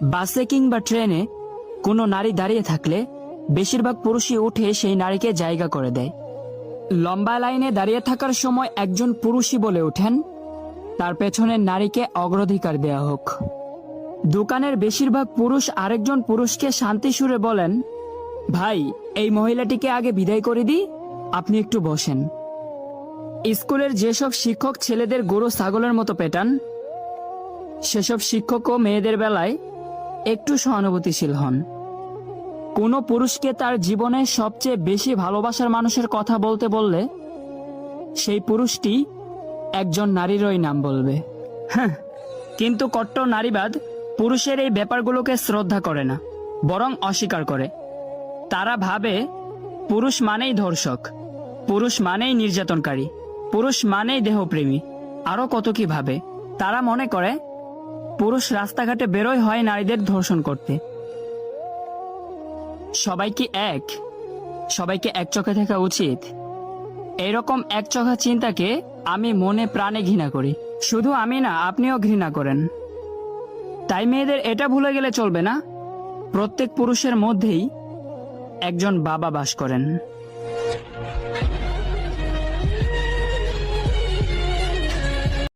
বাসে কিংবা ট্রেনে কোনো নারী দাঁড়িয়ে থাকলে বেশিরভাগ পুরুষই উঠে সেই নারীকে জায়গা করে দেয়। লম্বা লাইনে দাঁড়িয়ে থাকার সময় একজন পুরুষই বলে ওঠেন, তার পেছনের নারীকে অগ্রাধিকার দেয়া হোক। দোকানের বেশিরভাগ পুরুষ আরেকজন পুরুষকে শান্তি সুরে বলেন, ভাই, এই মহিলাটিকে আগে বিদায় করে দিই, আপনি একটু বসেন। স্কুলের যেসব শিক্ষক ছেলেদের গরু ছাগলের মতো পেটান, সেসব শিক্ষকও মেয়েদের বেলায় একটু সহানুভূতিশীল হন। কোনো পুরুষকে তার জীবনে সবচেয়ে বেশি ভালোবাসার মানুষের কথা বলতে বললে সেই পুরুষটি একজন নারীরই নাম বলবে। হ্যাঁ, কিন্তু কট্টর নারীবাদ পুরুষের এই ব্যাপারগুলোকে শ্রদ্ধা করে না, বরং অস্বীকার করে। তারা ভাবে পুরুষ মানেই ধর্ষক, পুরুষ মানেই নির্যাতনকারী, পুরুষ মানেই দেহপ্রেমী, আরো কত কি ভাবে। তারা মনে করে পুরুষ রাস্তাঘাটে বেরোয় হয় নারীদের ধর্ষণ করতে। সবাই কি এক? সবাইকে এক চোখে থাকা উচিত? এরকম একচোখা চিন্তাকে আমি মনে প্রাণে ঘৃণা করি। শুধু আমি না, আপনিও ঘৃণা করেন। তাই মেয়েদের এটা ভুলে গেলে চলবে না, প্রত্যেক পুরুষের মধ্যেই একজন বাবা বাস করেন।